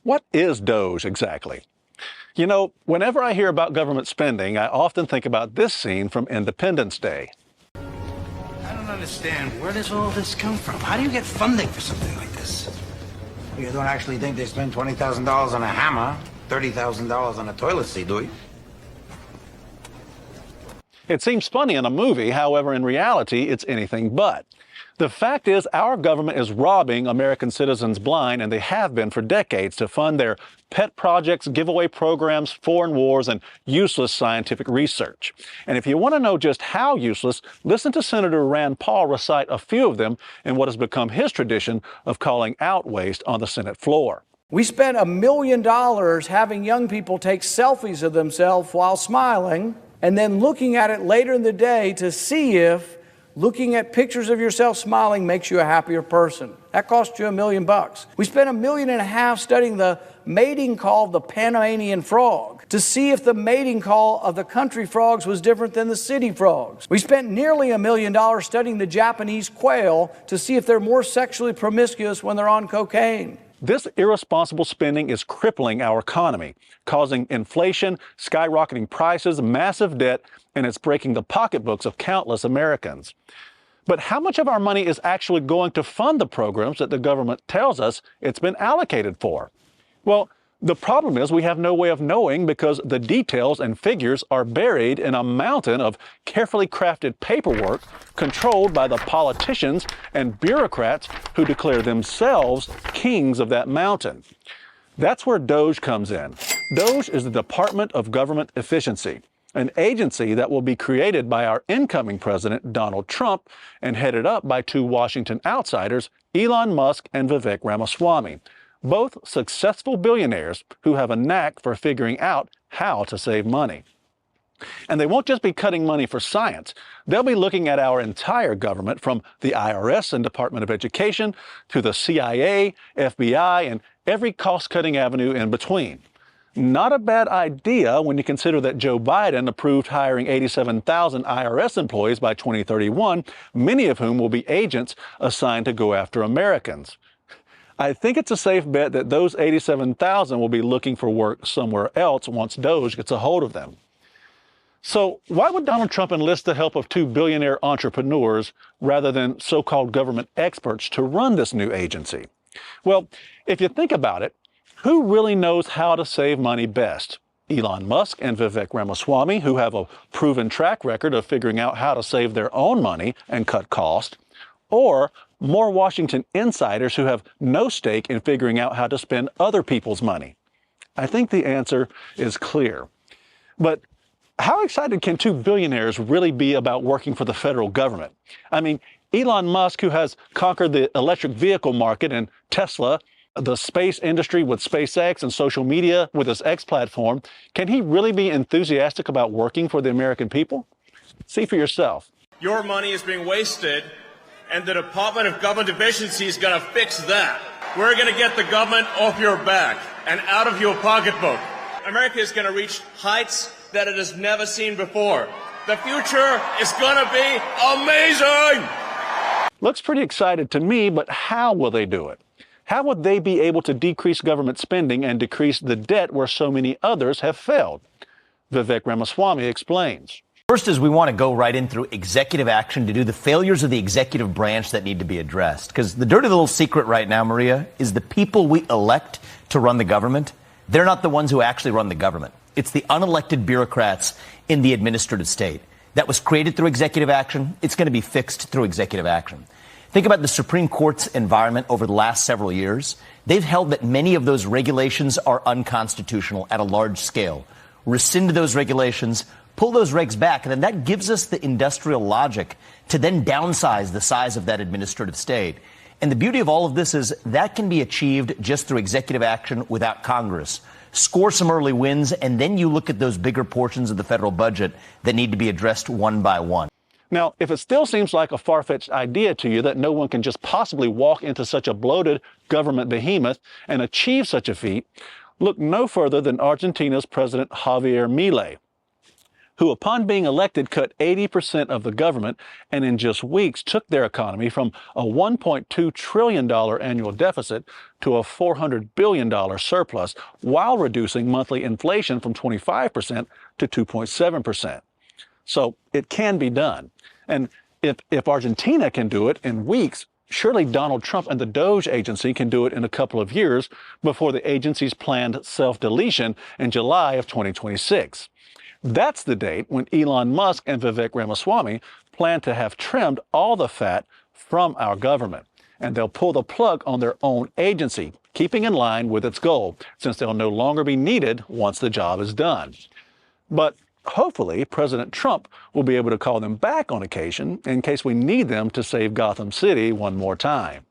What is DOGE exactly? You know, whenever I hear about government spending, I often think about this scene from Independence Day. I don't understand. Where does all this come from? How do you get funding for something like this? You don't actually think they spend $20,000 on a hammer, $30,000 on a toilet seat, do you? It seems funny in a movie, however, in reality, it's anything but. The fact is, our government is robbing American citizens blind, and they have been for decades, to fund their pet projects, giveaway programs, foreign wars, and useless scientific research. And if you want to know just how useless, listen to Senator Rand Paul recite a few of them in what has become his tradition of calling out waste on the Senate floor. We spent $1 million having young people take selfies of themselves while smiling, and then looking at it later in the day to see if looking at pictures of yourself smiling makes you a happier person. That cost you $1 million. We spent $1.5 million studying the mating call of the Panamanian frog to see if the mating call of the country frogs was different than the city frogs. We spent nearly $1 million studying the Japanese quail to see if they're more sexually promiscuous when they're on cocaine. This irresponsible spending is crippling our economy, causing inflation, skyrocketing prices, massive debt, and it's breaking the pocketbooks of countless Americans. But how much of our money is actually going to fund the programs that the government tells us it's been allocated for? Well, the problem is we have no way of knowing because the details and figures are buried in a mountain of carefully crafted paperwork controlled by the politicians and bureaucrats who declare themselves kings of that mountain. That's where DOGE comes in. DOGE is the Department of Government Efficiency, an agency that will be created by our incoming president, Donald Trump, and headed up by two Washington outsiders, Elon Musk and Vivek Ramaswamy, both successful billionaires who have a knack for figuring out how to save money. And they won't just be cutting money for science. They'll be looking at our entire government, from the IRS and Department of Education to the CIA, FBI, and every cost-cutting avenue in between. Not a bad idea when you consider that Joe Biden approved hiring 87,000 IRS employees by 2031, many of whom will be agents assigned to go after Americans. I think it's a safe bet that those 87,000 will be looking for work somewhere else once DOGE gets a hold of them. So why would Donald Trump enlist the help of two billionaire entrepreneurs rather than so-called government experts to run this new agency? Well, if you think about it, who really knows how to save money best? Elon Musk and Vivek Ramaswamy, who have a proven track record of figuring out how to save their own money and cut costs, or more Washington insiders who have no stake in figuring out how to spend other people's money? I think the answer is clear. But how excited can two billionaires really be about working for the federal government? I mean, Elon Musk, who has conquered the electric vehicle market, and Tesla, the space industry with SpaceX, and social media with his X platform, can he really be enthusiastic about working for the American people? See for yourself. Your money is being wasted, and the Department of Government Efficiency is going to fix that. We're going to get the government off your back and out of your pocketbook. America is going to reach heights that it has never seen before. The future is going to be amazing! Looks pretty excited to me, but how will they do it? How would they be able to decrease government spending and decrease the debt where so many others have failed? Vivek Ramaswamy explains. First is we want to go right in through executive action to do the failures of the executive branch that need to be addressed. Because the dirty little secret right now, Maria, is the people we elect to run the government, they're not the ones who actually run the government. It's the unelected bureaucrats in the administrative state. That was created through executive action. It's going to be fixed through executive action. Think about the Supreme Court's environment over the last several years. They've held that many of those regulations are unconstitutional at a large scale. Rescind those regulations, pull those regs back, and then that gives us the industrial logic to then downsize the size of that administrative state. And the beauty of all of this is that can be achieved just through executive action without Congress. Score some early wins, and then you look at those bigger portions of the federal budget that need to be addressed one by one. Now, if it still seems like a far-fetched idea to you that no one can just possibly walk into such a bloated government behemoth and achieve such a feat, look no further than Argentina's President Javier Milei. who upon being elected cut 80% of the government and in just weeks took their economy from a $1.2 trillion annual deficit to a $400 billion surplus while reducing monthly inflation from 25% to 2.7%. So it can be done. And if Argentina can do it in weeks, surely Donald Trump and the DOGE agency can do it in a couple of years before the agency's planned self-deletion in July of 2026. That's the date when Elon Musk and Vivek Ramaswamy plan to have trimmed all the fat from our government. And they'll pull the plug on their own agency, keeping in line with its goal, since they'll no longer be needed once the job is done. But hopefully, President Trump will be able to call them back on occasion in case we need them to save Gotham City one more time.